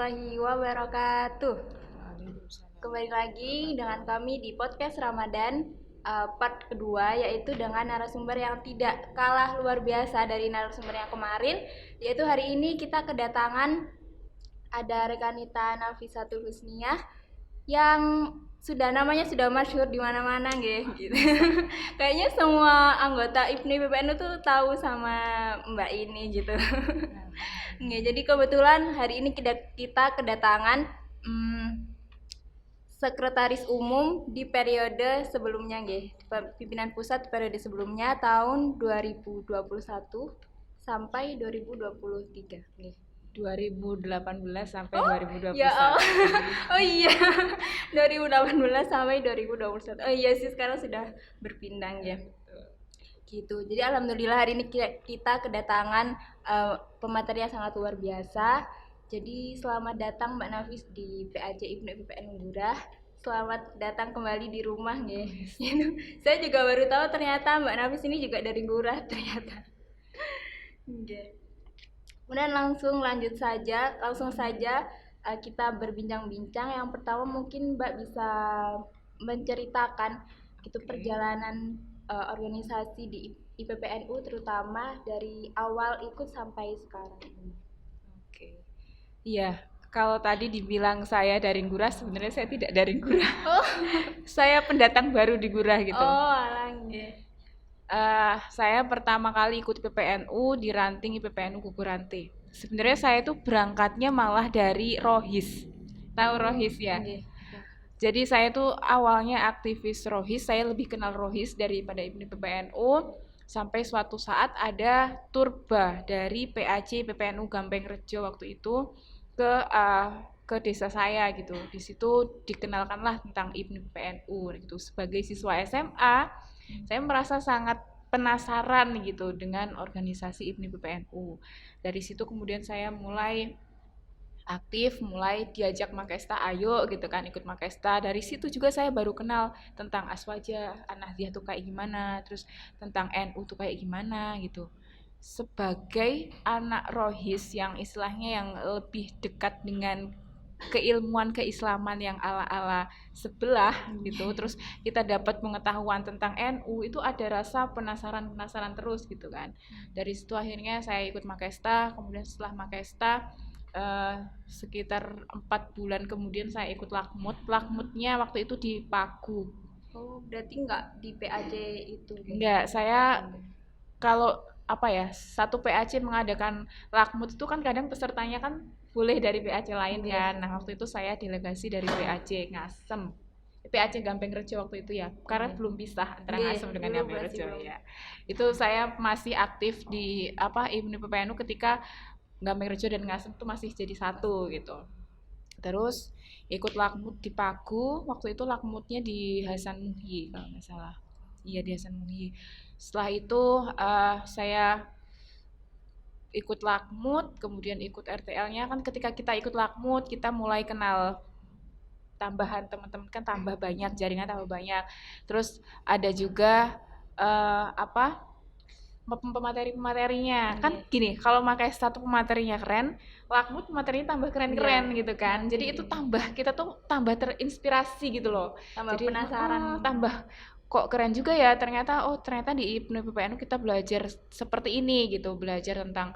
warahmatullahi wabarakatuh. Kembali lagi dengan kami di podcast Ramadan part kedua, yaitu dengan narasumber yang tidak kalah luar biasa dari narasumber yang kemarin. Yaitu hari ini kita kedatangan ada rekanita Nafisatul Husniyah yang namanya sudah masyhur di mana-mana gitu. Kayaknya semua anggota IPNI PPNU tuh tahu sama Mbak ini gitu. Jadi kebetulan hari ini kita kedatangan Sekretaris Umum di periode sebelumnya pimpinan pusat periode sebelumnya tahun 2021 sampai 2023 nggih. 2018 sampai 2021. Ya Allah. Oh iya. 2018 sampai 2021. Oh iya sih, sekarang sudah berpindah ya. Gitu. Jadi alhamdulillah hari ini kita kedatangan pemateri yang sangat luar biasa. Jadi selamat datang Mbak Nafis di PAJ IPNI PPN Unggurah. Selamat datang kembali di rumah guys. Saya juga baru tahu ternyata Mbak Nafis ini juga dari Unggurah ternyata. Kemudian langsung saja kita berbincang-bincang. Yang pertama mungkin Mbak bisa menceritakan perjalanan organisasi di IPPNU terutama dari awal ikut sampai sekarang. Iya, kalau tadi dibilang saya dari Ngurah, sebenarnya saya tidak dari Ngurah. Saya pendatang baru di Ngurah gitu. Oh, alangnya. Saya pertama kali ikut PPNU di ranting IPPNU Kukuranti. Sebenarnya saya itu berangkatnya malah dari Rohis. Tahu Rohis ya? Jadi saya tuh awalnya aktivis Rohis, saya lebih kenal Rohis daripada IPNI PPNU. Sampai suatu saat ada turba dari PAC PPNU Gampeng Rejo waktu itu ke desa saya gitu. Di situ dikenalkanlah tentang IPNI PPNU gitu. Sebagai siswa SMA, saya merasa sangat penasaran gitu dengan organisasi IPNI PPNU. Dari situ kemudian saya mulai aktif, mulai diajak Makesta, ayo gitu kan, ikut Makesta. Dari situ juga saya baru kenal tentang Aswaja, An-Nahdliyah tuh kayak gimana, terus tentang NU tuh kayak gimana gitu. Sebagai anak Rohis yang istilahnya yang lebih dekat dengan keilmuan keislaman yang ala-ala sebelah gitu, terus kita dapat pengetahuan tentang NU, itu ada rasa penasaran terus gitu kan. Dari situ akhirnya saya ikut Makesta. Kemudian setelah Makesta sekitar 4 bulan kemudian saya ikut Lakmutnya waktu itu di Pagu. Oh, berarti nggak di PAJ itu? Enggak, saya kalau satu PAC mengadakan Lakmut itu kan kadang pesertanya kan boleh dari PAC lain kan. Nah waktu itu saya delegasi dari PAC Ngasem, PAC Gampeng Rejo waktu itu ya, karena belum pisah antara Ngasem dengan Gampeng Rejo ya. Itu saya masih aktif di IPNI PPNU ketika Gampeng Rejo dan Ngasem itu masih jadi satu gitu. Terus ikut Lakmut di Pagu, waktu itu Lakmutnya di Hasan Muhyi kalau nggak salah. Iya, di Hasan Muhyi. Setelah itu saya ikut Lakmut, kemudian ikut RTL-nya. Kan ketika kita ikut Lakmut, kita mulai kenal tambahan teman-teman, kan tambah banyak, jaringan tambah banyak. Terus ada juga pemateri-pematerinya. Kan gini, kalau pakai satu pematerinya keren, Lakmut pematerinya tambah keren-keren gitu kan. Jadi itu kita tuh tambah terinspirasi gitu loh. Tambah jadi penasaran. Tambah kok keren juga ya, ternyata di IPNI PPNU kita belajar seperti ini gitu, belajar tentang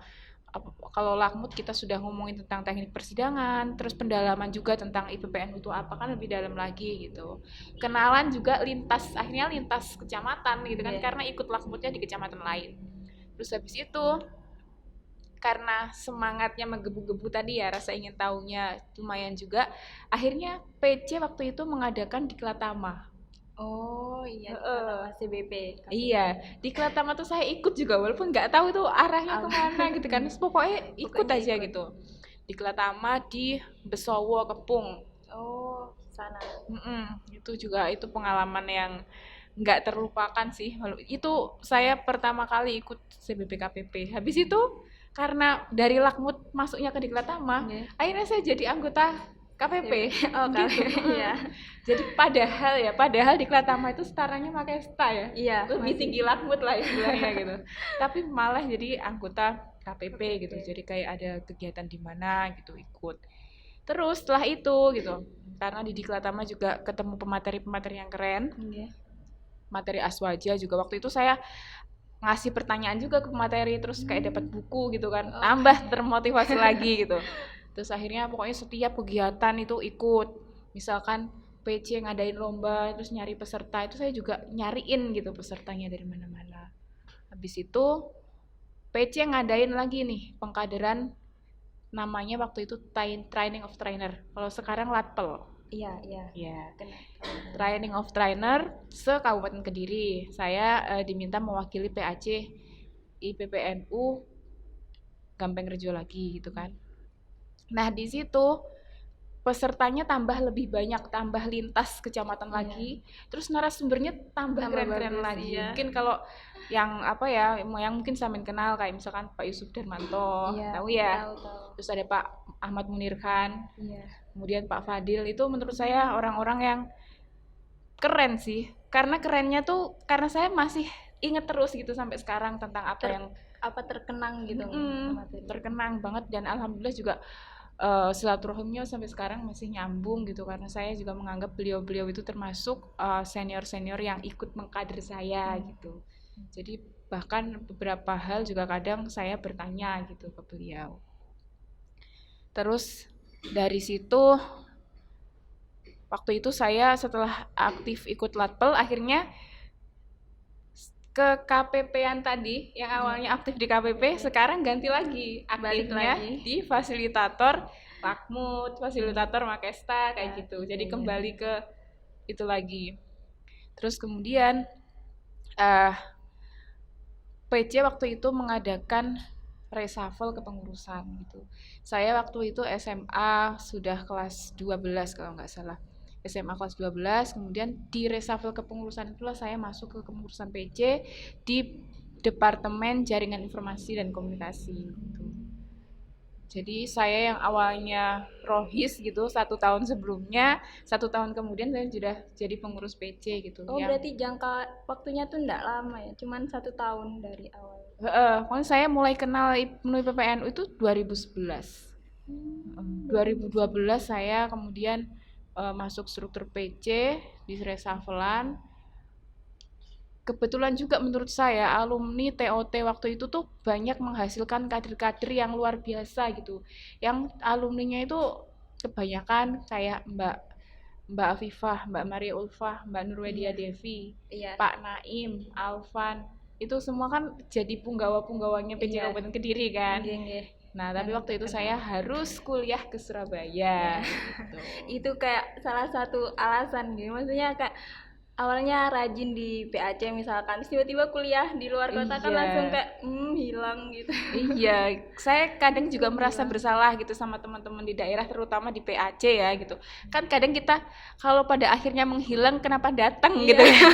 kalau Lakmut kita sudah ngomongin tentang teknik persidangan, terus pendalaman juga tentang IPPNU itu apa, kan lebih dalam lagi gitu. Kenalan juga akhirnya lintas kecamatan gitu kan, karena ikut Lakmutnya di kecamatan lain. Terus habis itu karena semangatnya menggebu-gebu tadi ya, rasa ingin tahunya lumayan juga, akhirnya PC waktu itu mengadakan Diklat Tama. Oh iya, Diklat CBP. Iya, Diklat Tama tuh saya ikut juga walaupun nggak tahu itu arahnya kemana gitu kan. Pokoknya ikut aja gitu. Diklat Tama di Besowo Kepung. Oh, sana. Itu pengalaman yang nggak terlupakan sih. Itu saya pertama kali ikut CBP KPP. Habis itu karena dari Lakmut masuknya ke Diklat Tama, akhirnya saya jadi anggota KPP. Oh, KPP ya. Jadi padahal di Klatama itu setaranya Makesta ya. Iya, lebih tinggi Lakmut lah istilahnya gitu. Tapi malah jadi anggota KPP gitu. Jadi kayak ada kegiatan di mana gitu ikut. Terus setelah itu gitu, karena di Diklatama juga ketemu pemateri-pemateri yang keren, materi Aswaja juga waktu itu saya ngasih pertanyaan juga ke materi, terus kayak dapat buku gitu kan, tambah termotivasi lagi gitu. Terus akhirnya pokoknya setiap kegiatan itu ikut, misalkan PC ngadain lomba, terus nyari peserta, itu saya juga nyariin gitu pesertanya dari mana-mana. Habis itu PC ngadain lagi nih pengkaderan, namanya waktu itu Training of Trainer, kalau sekarang Latpel. Iya. Ya, Training of Trainer se-Kabupaten Kediri. Saya diminta mewakili PAC IPPNU Gampeng Rejo lagi gitu kan. Nah, di situ pesertanya tambah lebih banyak, tambah lintas kecamatan lagi. Terus narasumbernya tambah keren-keren lagi. Mungkin kalau yang apa ya, yang mungkin Samin kenal kayak misalkan Pak Yusuf Darmanto, tahu ya. Tahu. Terus ada Pak Ahmad Munir Khan. Iya. Kemudian Pak Fadil, itu menurut saya orang-orang yang keren sih. Karena kerennya tuh karena saya masih inget terus gitu sampai sekarang tentang apa yang terkenang gitu. Terkenang banget, dan alhamdulillah juga silaturahimnya sampai sekarang masih nyambung gitu, karena saya juga menganggap beliau-beliau itu termasuk senior-senior yang ikut mengkader saya gitu. Jadi bahkan beberapa hal juga kadang saya bertanya gitu ke beliau. Terus dari situ waktu itu saya setelah aktif ikut Latpel, akhirnya ke KPP-an tadi, yang awalnya aktif di KPP, sekarang ganti lagi aktifnya di fasilitator Lakmut, fasilitator Makesta kayak gitu. Jadi kembali ke itu lagi. Terus kemudian PC waktu itu mengadakan reshuffle kepengurusan gitu. Saya waktu itu SMA sudah kelas 12 kalau nggak salah. SMA kelas 12, kemudian di reshuffle kepengurusan itulah saya masuk ke kepengurusan PC di Departemen Jaringan Informasi dan Komunikasi gitu. Jadi saya yang awalnya rohis gitu 1 tahun sebelumnya, 1 tahun kemudian saya sudah jadi pengurus PC gitu. Berarti jangka waktunya tuh enggak lama ya, cuman 1 tahun dari awal. Pokoknya saya mulai kenal PPNU itu 2011. 2012 saya kemudian masuk struktur PC di reshuffle-an. Kebetulan juga menurut saya alumni TOT waktu itu tuh banyak menghasilkan kader-kader yang luar biasa gitu. Yang alumninya itu kebanyakan kayak Mbak Afifah, Mbak Maria Ulfah, Mbak Nurwedia Devi, Pak Naim, Alvan, itu semua kan jadi punggawa-punggawanya PC Kabupaten Kediri kan. Nah, tapi waktu itu saya harus kuliah ke Surabaya. Gitu. Itu kayak salah satu alasan gitu. Maksudnya kayak awalnya rajin di PAC misalkan, tiba-tiba kuliah di luar kota kan langsung kayak hilang gitu. Iya, saya kadang juga merasa bersalah gitu sama teman-teman di daerah, terutama di PAC ya gitu. Kan kadang kita kalau pada akhirnya menghilang kenapa datang gitu ya.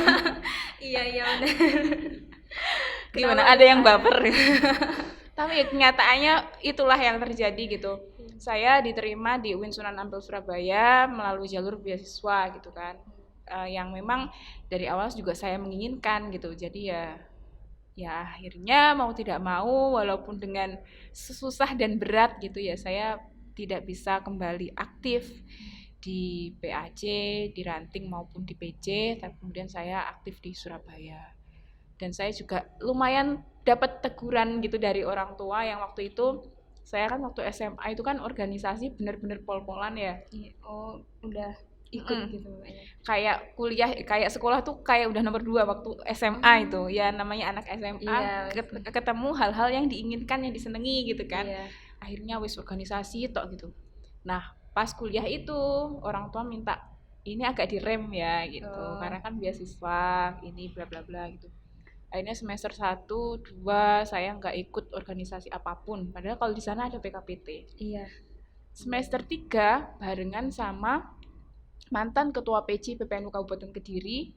Iya benar. Gimana, ada yang baper. Tapi kenyataannya itulah yang terjadi gitu. Saya diterima di UIN Sunan Ampel Surabaya melalui jalur beasiswa gitu kan. Yang memang dari awal juga saya menginginkan gitu. Jadi ya akhirnya mau tidak mau, walaupun dengan susah dan berat gitu ya, saya tidak bisa kembali aktif di PAC, di ranting maupun di PC, tapi kemudian saya aktif di Surabaya. Dan saya juga lumayan dapat teguran gitu dari orang tua yang waktu itu, saya kan waktu SMA itu kan organisasi bener-bener pol-polan ya. Udah ikut gitu. Kayak kuliah, kayak sekolah tuh kayak udah nomor 2 waktu SMA itu. Ya namanya anak SMA, ketemu hal-hal yang diinginkan, yang disenengi gitu kan. Akhirnya wis organisasi tok gitu. Nah, pas kuliah itu orang tua minta ini agak direm ya gitu. Karena kan beasiswa, ini bla bla bla gitu. Akhirnya semester 1, 2 saya nggak ikut organisasi apapun. Padahal kalau di sana ada PKPT. Semester 3 barengan sama mantan ketua PC PPNU Kabupaten Kediri,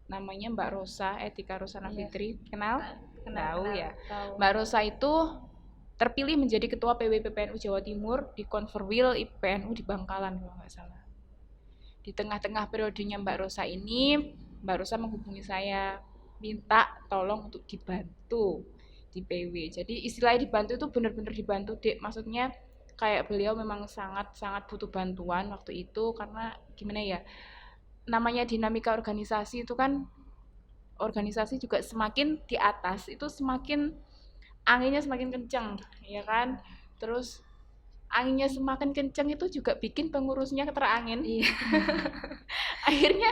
namanya Mbak Rosa, Etika Rosana Fitri. Kenal? Tahu ya. Mbak Rosa itu terpilih menjadi ketua PW PPNU Jawa Timur di Konferwil IPNU di Bangkalan kalau nggak salah. Di tengah-tengah periodenya Mbak Rosa ini, Mbak Rosa menghubungi saya, minta tolong untuk dibantu di PW. Jadi istilahnya dibantu itu benar-benar dibantu, Dek. Maksudnya kayak beliau memang sangat butuh bantuan waktu itu, karena gimana ya, namanya dinamika organisasi itu kan, organisasi juga semakin di atas itu semakin anginnya semakin kencang, ya kan? Terus anginnya semakin kencang itu juga bikin pengurusnya terangin. Iya. Akhirnya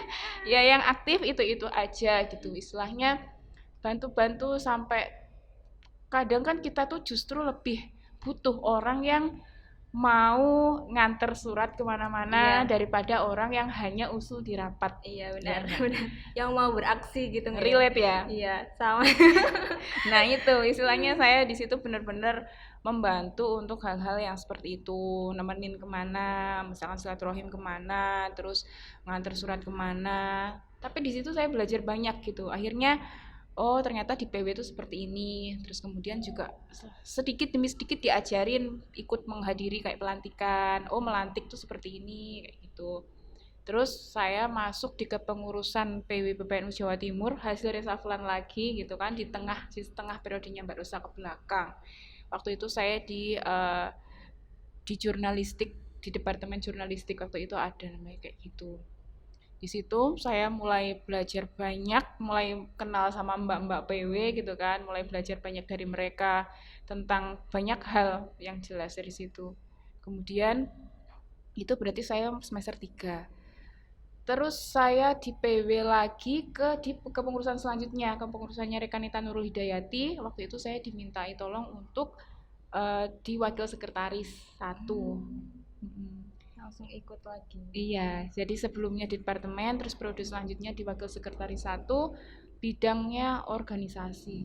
ya yang aktif itu aja gitu, istilahnya bantu-bantu, sampai kadang kan kita tuh justru lebih butuh orang yang mau nganter surat kemana-mana daripada orang yang hanya usul di rapat. Iya benar. Yang mau beraksi gitu. Relate ya. Iya sama. Nah itu istilahnya saya di situ benar-benar membantu untuk hal-hal yang seperti itu, nemenin kemana, misalkan silaturahim kemana, terus nganter surat kemana. Tapi di situ saya belajar banyak gitu. Akhirnya oh ternyata di PW itu seperti ini. Terus kemudian juga sedikit demi sedikit diajarin, ikut menghadiri kayak pelantikan. Oh melantik tuh seperti ini kayak gitu. Terus saya masuk di kepengurusan PW PPNU Jawa Timur, hasil reshuffle lagi gitu kan, di tengah periodenya Mbak Rosa ke belakang. Waktu itu saya di jurnalistik, di departemen jurnalistik waktu itu ada namanya kayak gitu. Di situ saya mulai belajar banyak, mulai kenal sama mbak-mbak PW gitu kan, mulai belajar banyak dari mereka tentang banyak hal yang jelas dari situ. Kemudian itu berarti saya semester 3. Terus saya di PW lagi di kepengurusan selanjutnya, kepengurusannya Rekanita Nurul Hidayati. Waktu itu saya dimintai tolong untuk di wakil sekretaris 1. Langsung ikut lagi. Iya, jadi sebelumnya di departemen, terus periode selanjutnya di wakil sekretaris 1, bidangnya organisasi.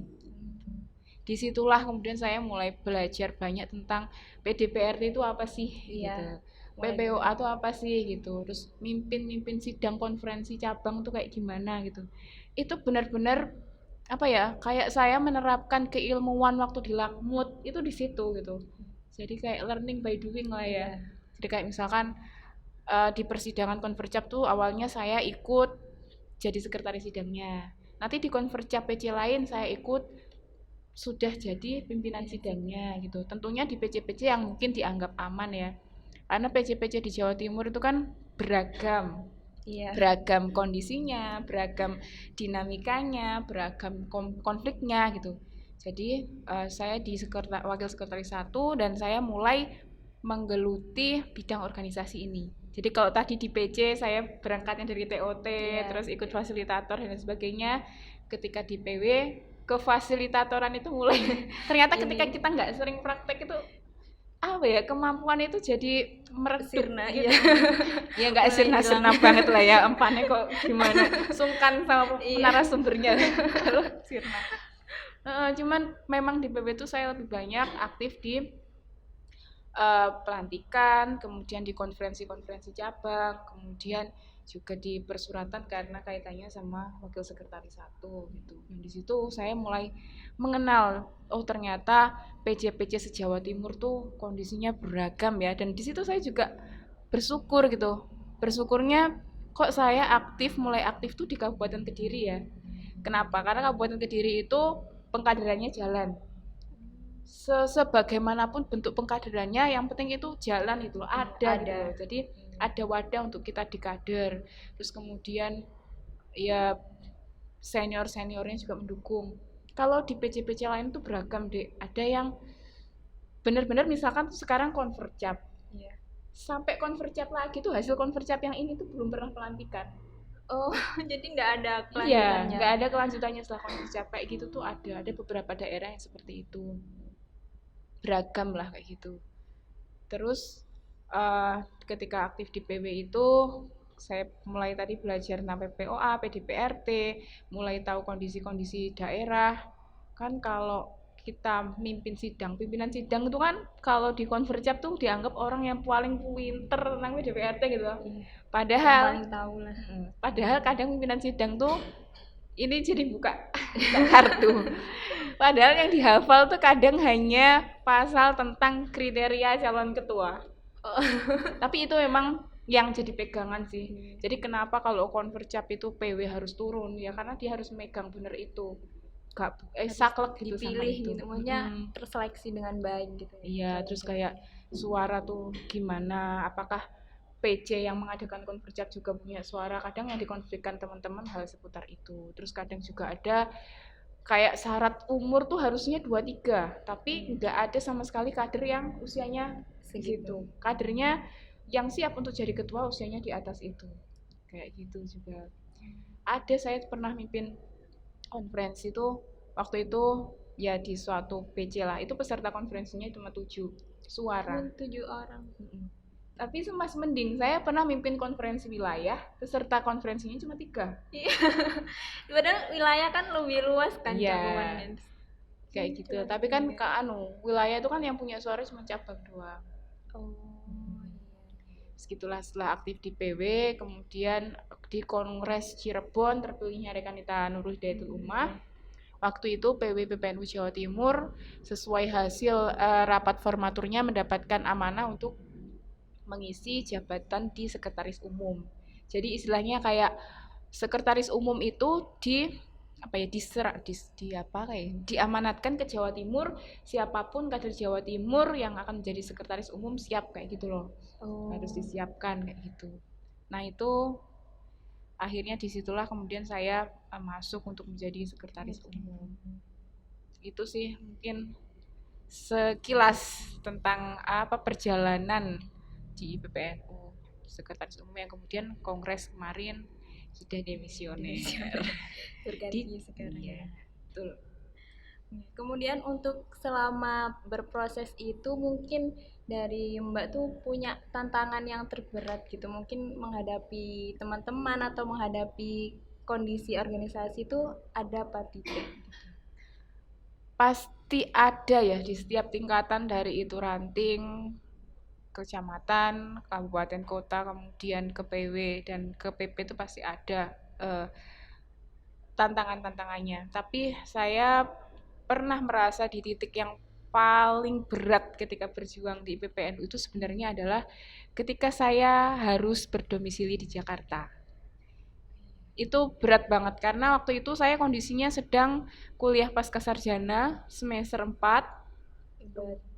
Disitulah kemudian saya mulai belajar banyak tentang PDPRT itu apa sih, gitu. PPOA itu apa sih gitu, terus mimpin sidang konferensi cabang tuh kayak gimana gitu. Itu benar-benar apa ya, kayak saya menerapkan keilmuan waktu di Lakmut itu di situ gitu. Jadi kayak learning by doing lah ya. Jadi kayak misalkan di persidangan konvercap tuh awalnya saya ikut jadi sekretaris sidangnya. Nanti di konvercap PC lain saya ikut sudah jadi pimpinan sidangnya gitu. Tentunya di PC-PC yang mungkin dianggap aman ya. Karena PC-PC di Jawa Timur itu kan beragam. Beragam kondisinya, beragam dinamikanya, beragam konfliknya gitu. Jadi saya di wakil sekretaris 1 dan saya mulai menggeluti bidang organisasi ini. Jadi kalau tadi di PC saya berangkatnya dari TOT, terus ikut fasilitator dan sebagainya. Ketika di PW ke fasilitatoran itu mulai ternyata ketika kita nggak sering praktek itu apa ya, kemampuan itu jadi meredup gitu. Ya nggak sirna banget lah ya, empannya kok gimana, sungkan sama narasumbernya kalau sirna. Cuman memang di PB itu saya lebih banyak aktif di pelantikan, kemudian di konferensi-konferensi cabang, kemudian juga di persuratan karena kaitannya sama wakil sekretaris 1 gitu. Dan di situ saya mulai mengenal oh ternyata PJ-PJ se-Jawa Timur tuh kondisinya beragam ya, dan di situ saya juga bersyukur gitu. Bersyukurnya kok saya mulai aktif tuh di Kabupaten Kediri ya. Kenapa? Karena Kabupaten Kediri itu pengkaderannya jalan. Sebagaimanapun bentuk pengkaderannya, yang penting itu jalan itu loh, ada. Gitu. Jadi ada wadah untuk kita dikader. Terus kemudian ya seniornya juga mendukung. Kalau di PC-PC lain tuh beragam deh. Ada yang benar-benar misalkan tuh sekarang konvercap. Sampai konvercap lagi tuh hasil konvercap yang ini tuh belum pernah pelantikan. Oh, jadi nggak ada kelanjutannya. Iya, nggak ada kelanjutannya setelah konvercap kayak gitu tuh ada beberapa daerah yang seperti itu. Beragam lah kayak gitu. Terus ketika aktif di PW itu saya mulai tadi belajar tentang PPOA, PDPRT, mulai tahu kondisi-kondisi daerah. Kan kalau kita pimpinan sidang itu kan kalau di konvercap tuh dianggap orang yang paling pinter tentang PDPRT gitu. Padahal paling tahu lah. Padahal kadang pimpinan sidang tuh ini jadi buka kartu. Padahal yang dihafal tuh kadang hanya pasal tentang kriteria calon ketua. Tapi itu memang yang jadi pegangan sih. Jadi kenapa kalau konvercap itu PW harus turun ya, karena dia harus megang bener itu. Gak saklek gitu dipilih sama itu. Gitu. Maksudnya terseleksi dengan baik gitu. Iya, terus kayak suara tuh gimana, apakah PC yang mengadakan konverjat juga punya suara. Kadang yang dikonflikkan teman-teman hal seputar itu. Terus kadang juga ada kayak syarat umur tuh harusnya 23, tapi nggak ada sama sekali kader yang usianya segitu. Kadernya yang siap untuk jadi ketua usianya di atas itu. Kayak gitu juga. Ada, saya pernah mimpin konferensi tuh waktu itu ya di suatu PC lah. Itu peserta konferensinya cuma 7 suara. 7 orang. Tapi masih mending, saya pernah mimpin konferensi wilayah, peserta konferensinya cuma 3. Iya. Padahal wilayah kan lebih luas kan Iya. cakupannya. Kayak gitu. Tapi kan wilayah itu kan yang punya suara cuma cabang doang. Oh. Segitulah setelah aktif di PW, kemudian di Kongres Cirebon terpilihnya Rekanita Nurul Hidayatul Ummah. Waktu itu PW PPNU Jawa Timur sesuai hasil rapat formaturnya mendapatkan amanah untuk mengisi jabatan di sekretaris umum. Jadi istilahnya kayak sekretaris umum itu diamanatkan ke Jawa Timur, siapapun kader Jawa Timur yang akan menjadi sekretaris umum siap kayak gitu loh. Harus disiapkan kayak gitu. Nah itu akhirnya disitulah kemudian saya masuk untuk menjadi sekretaris umum. Itu sih mungkin sekilas tentang perjalanan di PPNU sekretaris umum yang kemudian kongres kemarin sudah demisioner. Berganti sekarang. Iya, betul. Kemudian untuk selama berproses itu mungkin dari Mbak tuh punya tantangan yang terberat gitu, mungkin menghadapi teman-teman atau menghadapi kondisi organisasi itu ada apa tidak? Pasti ada ya di setiap tingkatan, dari itu ranting, kecamatan, kabupaten, kota, kemudian ke PW dan ke PP itu pasti ada tantangan-tantangannya. Tapi saya pernah merasa di titik yang paling berat ketika berjuang di PPNU itu sebenarnya adalah ketika saya harus berdomisili di Jakarta. Itu berat banget karena waktu itu saya kondisinya sedang kuliah pasca sarjana semester 4.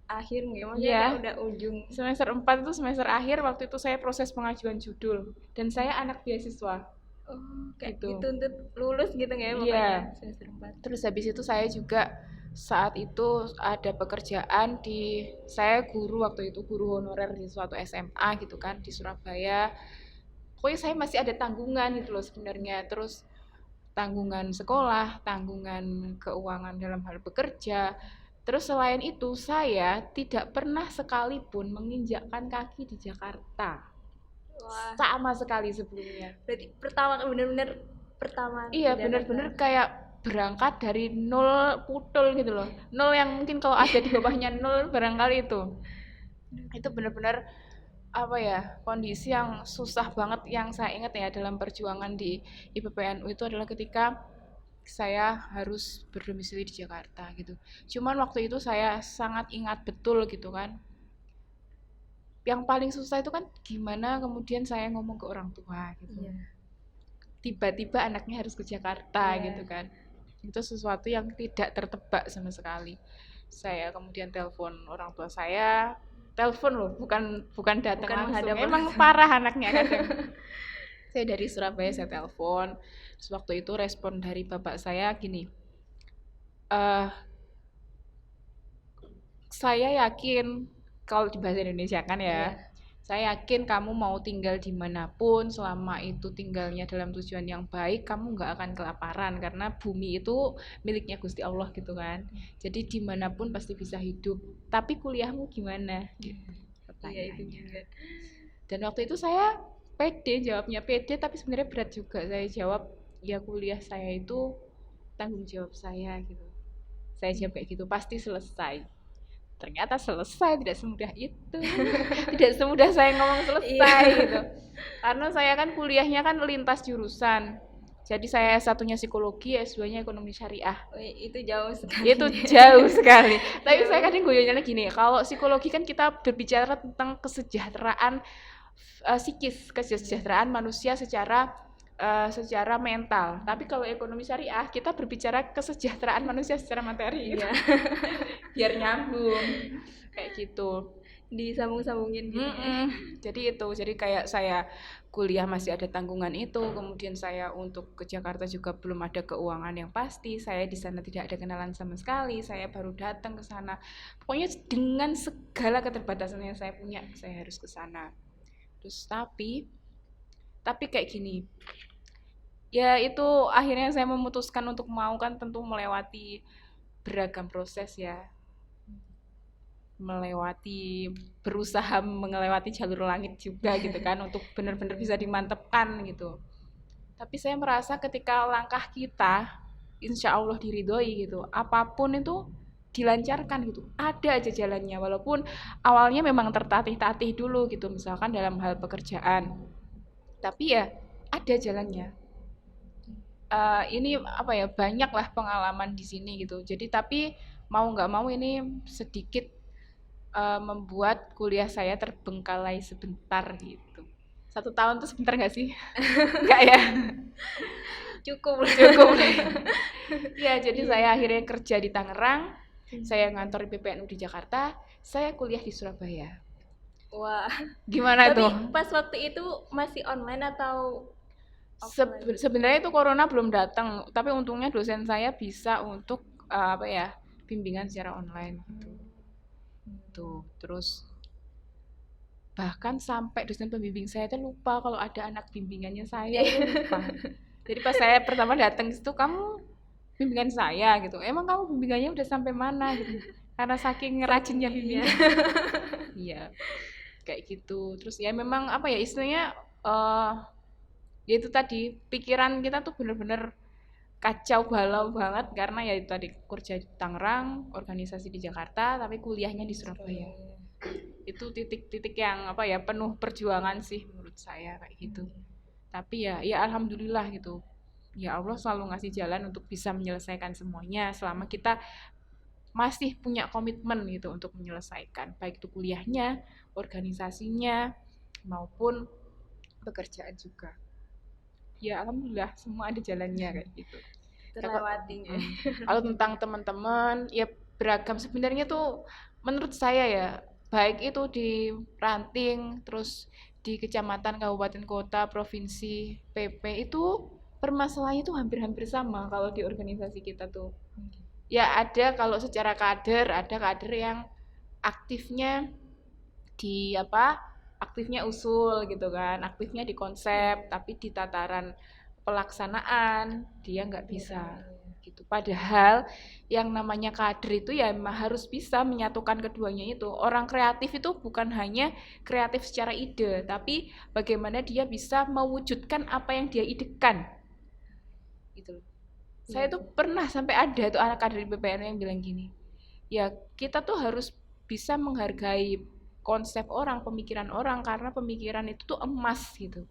Akhir nggak, maksudnya udah ujung semester 4 itu semester akhir. Waktu itu saya proses pengajuan judul dan saya anak beasiswa. Kayak gitu untuk lulus gitu nggak ya pokoknya semester 4. Terus habis itu saya juga saat itu ada pekerjaan saya guru waktu itu, guru honorer di suatu SMA gitu kan di Surabaya. Pokoknya saya masih ada tanggungan gitu loh sebenarnya. Terus tanggungan sekolah, tanggungan keuangan dalam hal bekerja. Terus selain itu saya tidak pernah sekalipun menginjakkan kaki di Jakarta. Wah. Sama sekali sebelumnya. Berarti benar-benar pertama. Iya, benar-benar kayak berangkat dari nol putul gitu loh. Nol yang mungkin kalau ada di bawahnya nol barangkali itu. Itu benar-benar kondisi yang susah banget. Yang saya ingat ya dalam perjuangan di IPPNU itu adalah ketika saya harus berdomisili di Jakarta gitu. Cuman waktu itu saya sangat ingat betul gitu kan. Yang paling susah itu kan gimana kemudian saya ngomong ke orang tua gitu. Tiba-tiba anaknya harus ke Jakarta gitu kan. Itu sesuatu yang tidak tertebak sama sekali. Saya kemudian telepon orang tua saya, telepon loh, bukan datang langsung. Emang parah anaknya kadang. Saya dari Surabaya, saya telepon. Terus waktu itu respon dari bapak saya gini, saya yakin, kalau di bahasa Indonesia kan ya, saya yakin kamu mau tinggal dimanapun, selama itu tinggalnya dalam tujuan yang baik, kamu nggak akan kelaparan, karena bumi itu miliknya Gusti Allah gitu kan. Jadi dimanapun pasti bisa hidup. Tapi kuliahmu gimana? Pertanyaannya. Dan waktu itu saya jawabnya pede, tapi sebenarnya berat juga. Saya jawab, ya kuliah saya itu tanggung jawab saya gitu. Saya jawab kayak gitu, pasti selesai. Ternyata selesai, tidak semudah itu. Tidak semudah saya ngomong selesai gitu. Karena saya kan kuliahnya kan lintas jurusan. Jadi saya S1-nya psikologi, S2-nya ekonomi syariah. Itu jauh sekali. Itu jauh sekali. Tapi saya kadang goyangnya gini, kalau psikologi kan kita berbicara tentang kesejahteraan psikis, kesejahteraan manusia secara mental. Tapi kalau ekonomi syariah kita berbicara kesejahteraan manusia secara materi. Biar nyambung kayak gitu. disambung-sambungin gitu. Jadi kayak saya kuliah masih ada tanggungan itu, kemudian saya untuk ke Jakarta juga belum ada keuangan yang pasti, saya di sana tidak ada kenalan sama sekali, saya baru datang ke sana. Pokoknya dengan segala keterbatasan yang saya punya, saya harus ke sana. Terus tapi kayak gini. Ya itu akhirnya saya memutuskan untuk mau, kan tentu melewati beragam proses ya, berusaha melewati jalur langit juga gitu kan untuk benar-benar bisa dimantepkan gitu. Tapi saya merasa ketika langkah kita insya Allah diridhoi gitu, apapun itu dilancarkan gitu, ada aja jalannya, walaupun awalnya memang tertatih-tatih dulu gitu, misalkan dalam hal pekerjaan, tapi ya ada jalannya. Ini apa ya, banyak lah pengalaman di sini gitu, jadi tapi mau nggak mau ini sedikit membuat kuliah saya terbengkalai sebentar gitu. 1 tahun tuh sebentar nggak sih? Nggak ya? Cukup. Ya, jadi saya akhirnya kerja di Tangerang, saya ngantor di PPNU di Jakarta, saya kuliah di Surabaya. Wah. Gimana Tapi tuh? pas waktu itu masih online atau offline? Sebenarnya itu corona belum datang, tapi untungnya dosen saya bisa untuk apa ya, bimbingan secara online gitu. Tuh, terus bahkan sampai dosen pembimbing saya itu lupa kalau ada anak bimbingannya saya, lupa. Jadi pas saya pertama datang situ, kamu bimbingan saya gitu, emang kamu bimbingannya udah sampai mana gitu, karena saking rajinnya bimbingan. Iya, kayak gitu. Terus ya memang apa ya istilahnya, ya itu tadi, pikiran kita tuh bener-bener kacau balau banget karena ya itu tadi, kerja di Tangerang, organisasi di Jakarta, tapi kuliahnya di Surabaya. Itu titik-titik yang apa ya, penuh perjuangan sih menurut saya kayak gitu. Tapi ya alhamdulillah gitu. Ya Allah selalu ngasih jalan untuk bisa menyelesaikan semuanya selama kita masih punya komitmen gitu untuk menyelesaikan, baik itu kuliahnya, organisasinya, maupun pekerjaan juga. Ya alhamdulillah semua ada jalannya kayak gitu. Terlewati. Kalau tentang teman-teman ya beragam sebenarnya tuh menurut saya ya, baik itu di ranting, terus di kecamatan, kabupaten, kota, provinsi, PP, itu permasalahannya tuh hampir-hampir sama kalau di organisasi kita tuh. Ya ada kalau secara kader, ada kader yang aktifnya di apa, aktifnya usul gitu kan, aktifnya di konsep, tapi di tataran pelaksanaan dia nggak bisa gitu. Padahal yang namanya kader itu ya harus bisa menyatukan keduanya itu. Orang kreatif itu bukan hanya kreatif secara ide, tapi bagaimana dia bisa mewujudkan apa yang dia idekan gitu. Saya tuh pernah sampai ada tuh anak kader di PPN yang bilang gini, ya kita tuh harus bisa menghargai konsep orang, pemikiran orang, karena pemikiran itu tuh emas gitu.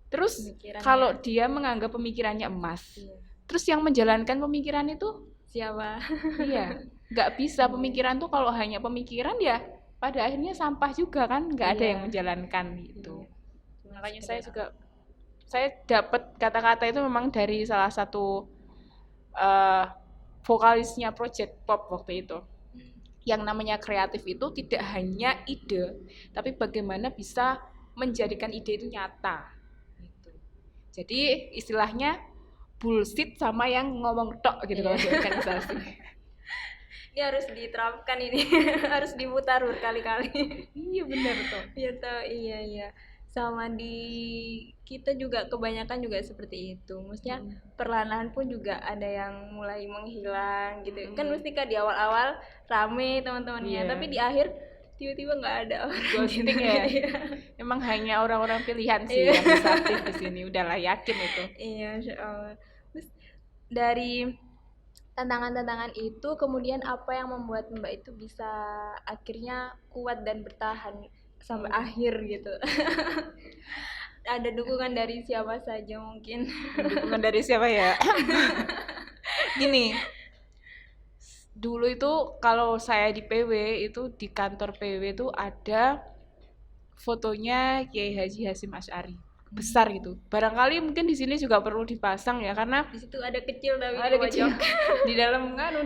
Terus kalau dia menganggap pemikirannya emas, terus yang menjalankan pemikiran itu siapa? Iya, nggak bisa. Pemikiran tuh kalau hanya pemikiran ya pada akhirnya sampah juga kan, nggak ada yang menjalankan gitu. Makanya saya dapat kata-kata itu memang dari salah satu vokalisnya Project Pop waktu itu. Yang namanya kreatif itu tidak hanya ide, tapi bagaimana bisa menjadikan ide itu nyata gitu. Jadi istilahnya bullshit sama yang ngomong tok gitu kalau di organisasi. Ini harus diterapkan ini. Harus diputar berkali-kali. Iya benar tuh. Iya toh, iya. Sama di kita juga kebanyakan juga seperti itu. Maksudnya perlahan pun juga ada yang mulai menghilang gitu. Kan mesti kan di awal-awal rame teman-temannya, tapi di akhir tiba-tiba nggak ada orang. Ghosting ya. Emang hanya orang-orang pilihan sih yang bisa aktif di sini. Udahlah yakin itu. Iya, Masya Allah. Terus dari tantangan-tantangan itu kemudian apa yang membuat Mbak itu bisa akhirnya kuat dan bertahan sampai akhir gitu? Ada dukungan dari siapa saja mungkin? Dukungan dari siapa ya? Gini, dulu itu kalau saya di PW itu, di kantor PW itu ada fotonya Kiai Haji Hasyim Asy'ari. besar gitu. Barangkali mungkin di sini juga perlu dipasang ya, karena Di situ ada kecil tapi ada di kecil pojok.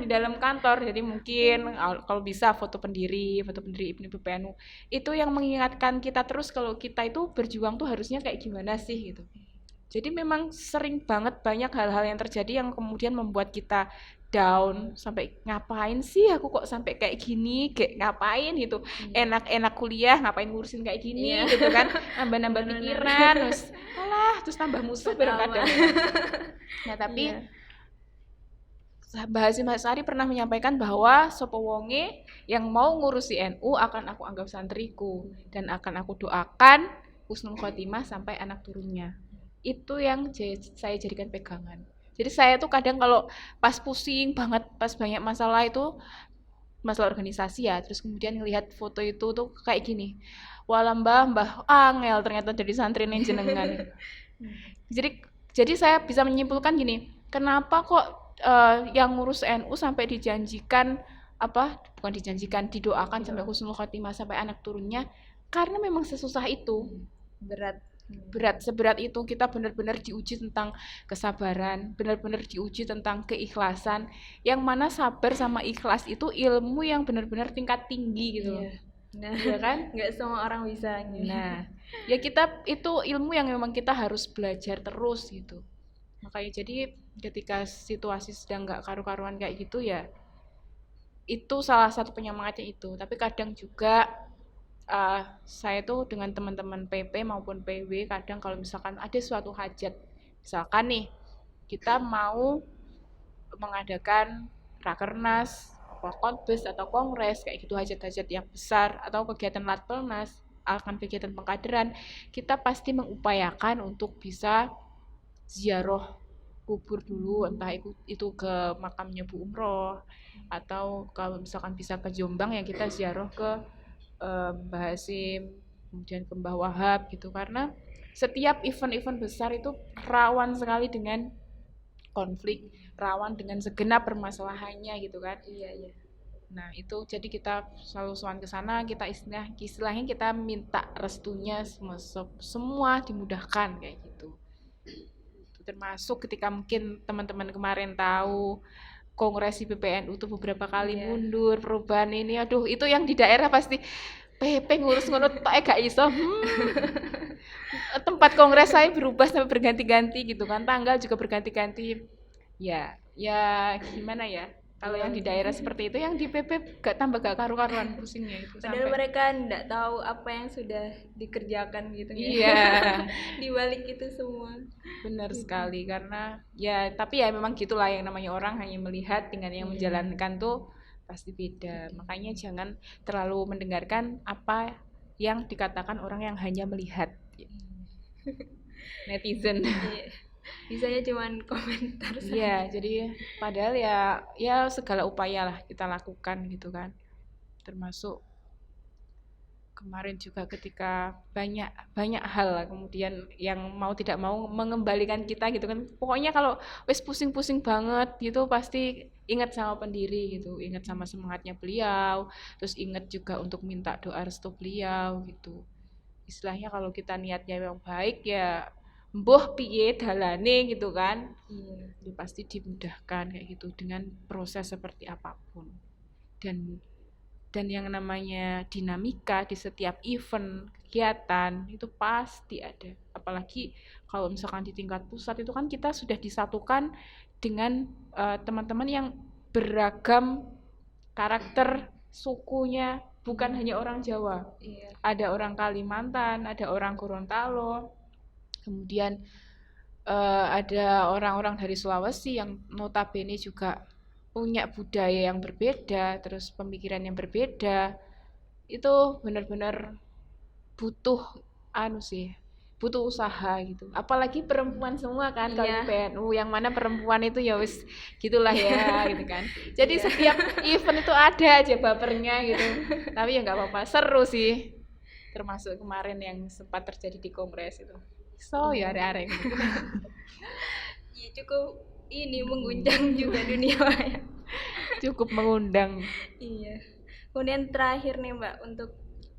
di dalam kantor. Jadi mungkin kalau bisa foto pendiri PPNU itu yang mengingatkan kita terus kalau kita itu berjuang tuh harusnya kayak gimana sih gitu. Jadi memang sering banget banyak hal-hal yang terjadi yang kemudian membuat kita down, sampai ngapain sih aku kok sampai kayak gini, kayak ngapain gitu, enak-enak kuliah ngapain ngurusin kayak gini gitu kan, nambah-nambah pikiran, terus tambah musuh kadang. Nah tapi Mbak Hasim Hasari pernah menyampaikan bahwa sopo wonge yang mau ngurusi NU akan aku anggap santriku dan akan aku doakan husnul khotimah sampai anak turunnya. Itu yang saya jadikan pegangan. Jadi saya tuh kadang kalau pas pusing banget, pas banyak masalah itu, masalah organisasi ya, terus kemudian ngelihat foto itu tuh kayak gini, walah mbah angel ternyata jadi santri nih jenengan. Jadi saya bisa menyimpulkan gini, kenapa kok yang ngurus NU sampai dijanjikan didoakan sampai husnul khotimah sampai anak turunnya, karena memang sesusah itu. Seberat itu kita benar-benar diuji tentang kesabaran, benar-benar diuji tentang keikhlasan, yang mana sabar sama ikhlas itu ilmu yang benar-benar tingkat tinggi gitu. Nah, ya kan? Nggak semua orang bisa. Nah, ya kita itu ilmu yang memang kita harus belajar terus gitu. Makanya jadi ketika situasi sedang nggak karu-karuan kayak gitu ya, itu salah satu penyemangatnya itu. Tapi kadang juga saya tuh dengan teman-teman PP maupun PW kadang kalau misalkan ada suatu hajat, misalkan nih kita mau mengadakan rakernas, konbes atau kongres kayak gitu, hajat-hajat yang besar atau kegiatan latpelnas, akan kegiatan pengkaderan, kita pasti mengupayakan untuk bisa ziarah kubur dulu, entah itu ke makamnya Bu Umroh atau kalau misalkan bisa ke Jombang ya kita ziarah ke Mbah Hasim, kemudian ke Mbah Wahab gitu, karena setiap event-event besar itu rawan sekali dengan konflik, rawan dengan segenap permasalahannya gitu kan. Iya. Nah itu jadi kita selalu sowan ke sana, kita istilahnya kita minta restunya semua dimudahkan kayak gitu. Termasuk ketika mungkin teman-teman kemarin tahu kongres PPNU itu beberapa kali mundur, perubahan ini, aduh itu yang di daerah pasti PP ngurus ngono tok gak iso. Tempat kongres saya berubah sampai berganti-ganti gitu kan, tanggal juga berganti-ganti. Ya gimana ya? Kalau yang di daerah seperti itu, yang di PP gak karu-karuan pusingnya itu. Padahal mereka enggak tahu apa yang sudah dikerjakan gitu ya. Iya. Di balik itu semua. Benar sekali, karena ya tapi ya memang gitulah yang namanya orang hanya melihat dengan yang menjalankan tuh pasti beda. Makanya jangan terlalu mendengarkan apa yang dikatakan orang yang hanya melihat. Netizen. Bisanya cuman komentar saja. Iya, jadi padahal ya segala upaya lah kita lakukan gitu kan. Termasuk kemarin juga ketika banyak hal lah kemudian yang mau tidak mau mengembalikan kita gitu kan. Pokoknya kalau wis pusing-pusing banget gitu pasti ingat sama pendiri gitu, ingat sama semangatnya beliau, terus ingat juga untuk minta doa restu beliau gitu. Istilahnya kalau kita niatnya memang baik ya mbuh piye dalane gitu kan. Ya pasti dimudahkan kayak gitu dengan proses seperti apapun. Dan yang namanya dinamika di setiap event, kegiatan itu pasti ada. Apalagi kalau misalkan di tingkat pusat itu kan kita sudah disatukan dengan teman-teman yang beragam karakter, sukunya, bukan hanya orang Jawa. Ada orang Kalimantan, ada orang Gorontalo, kemudian ada orang-orang dari Sulawesi yang notabene juga punya budaya yang berbeda, terus pemikiran yang berbeda. Itu benar-benar butuh butuh usaha gitu. Apalagi perempuan semua kan kalau PNU, yang mana perempuan itu ya wis gitulah ya gitu kan. Jadi setiap event itu ada aja bapernya gitu. Tapi ya nggak apa-apa, seru sih. Termasuk kemarin yang sempat terjadi di kongres itu. Ya arek-arek gitu. Ya cukup ini mengguncang juga dunia cukup mengundang. Iya. Kemudian terakhir nih Mbak, untuk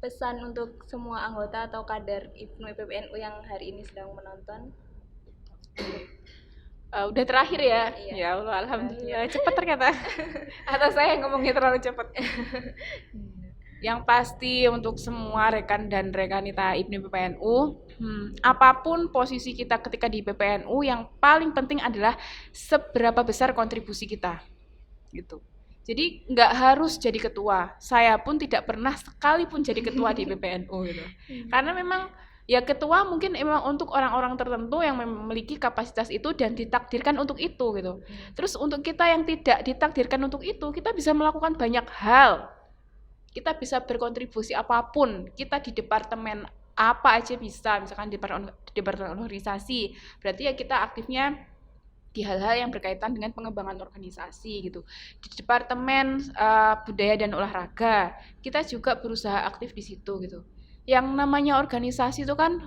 pesan untuk semua anggota atau kader IPNU IPPNU yang hari ini sedang menonton. Udah terakhir ya? Iya. Ya Allah, alhamdulillah cepet ternyata. Atau saya ngomongnya terlalu cepet. Yang pasti untuk semua rekan dan rekanita IPNU PPNU, apapun posisi kita ketika di PPNU, yang paling penting adalah seberapa besar kontribusi kita, gitu. Jadi nggak harus jadi ketua. Saya pun tidak pernah sekalipun jadi ketua di PPNU, gitu. Karena memang ya ketua mungkin memang untuk orang-orang tertentu yang memiliki kapasitas itu dan ditakdirkan untuk itu, gitu. Terus untuk kita yang tidak ditakdirkan untuk itu, kita bisa melakukan banyak hal. Kita bisa berkontribusi apapun. Kita di departemen apa aja bisa, misalkan di departemen organisasi. Berarti ya kita aktifnya di hal-hal yang berkaitan dengan pengembangan organisasi gitu. Di departemen budaya dan olahraga, kita juga berusaha aktif di situ gitu. Yang namanya organisasi itu kan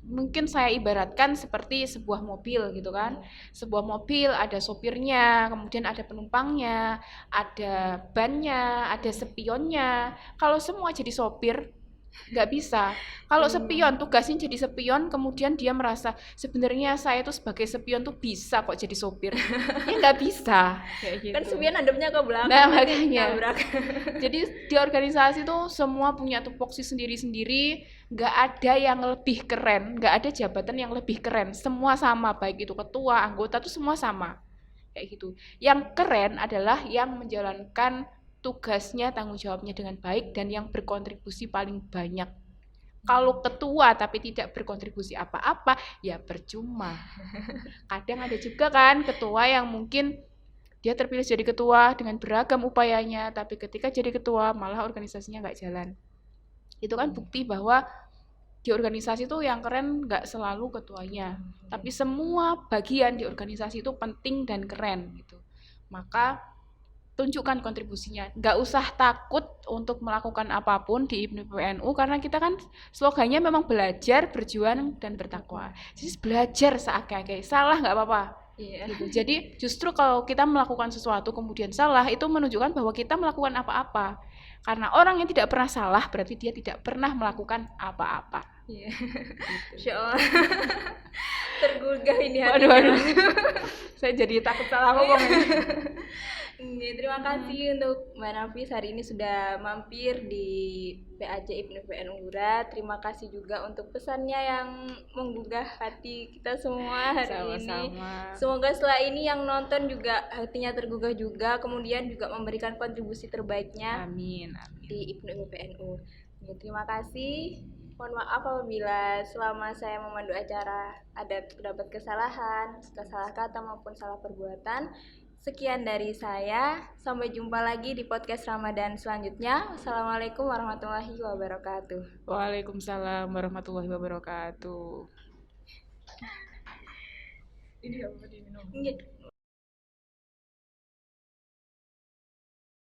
mungkin saya ibaratkan seperti sebuah mobil gitu kan. Sebuah mobil ada sopirnya, kemudian ada penumpangnya, ada bannya, ada spionnya. Kalau semua jadi sopir, nggak bisa. Kalau spion, tugasnya jadi spion, kemudian dia merasa sebenarnya saya tuh sebagai spion tuh bisa kok jadi sopir. Ya nggak bisa kayak gitu. Kan spion ademnya ke belakang. Nah makanya. Jadi di organisasi tuh semua punya tupoksi sendiri-sendiri, nggak ada yang lebih keren, nggak ada jabatan yang lebih keren. Semua sama, baik itu ketua, anggota tuh semua sama kayak gitu. Yang keren adalah yang menjalankan tugasnya, tanggung jawabnya dengan baik dan yang berkontribusi paling banyak. Kalau ketua tapi tidak berkontribusi apa-apa, ya percuma. Kadang ada juga kan ketua yang mungkin dia terpilih jadi ketua dengan beragam upayanya, tapi ketika jadi ketua malah organisasinya nggak jalan. Itu kan bukti bahwa di organisasi itu yang keren nggak selalu ketuanya, tapi semua bagian di organisasi itu penting dan keren gitu. Maka tunjukkan kontribusinya. Nggak usah takut untuk melakukan apapun di IPNU PPNU karena kita kan slogannya memang belajar, berjuang, dan bertakwa. Jadi belajar seakeh-akeh, salah nggak apa-apa. Gitu. Jadi justru kalau kita melakukan sesuatu kemudian salah, itu menunjukkan bahwa kita melakukan apa-apa. Karena orang yang tidak pernah salah berarti dia tidak pernah melakukan apa-apa. Iya. Insya Allah. Tergugah ini hati. Waduh. Saya jadi takut salah ngomong. Terima kasih untuk Mbak Nafis hari ini sudah mampir di PAJ IPNU PPNU Unggura. Terima kasih juga untuk pesannya yang menggugah hati kita semua hari ini. Semoga setelah ini yang nonton juga hatinya tergugah juga, kemudian juga memberikan kontribusi terbaiknya. Amin. Di IPNU PPNU. Terima kasih. Mohon maaf apabila selama saya memandu acara ada terdapat kesalahan, salah kata maupun salah perbuatan. Sekian dari saya. Sampai jumpa lagi di podcast Ramadan selanjutnya. Wassalamualaikum warahmatullahi wabarakatuh. Waalaikumsalam warahmatullahi wabarakatuh. Ini apa diminum?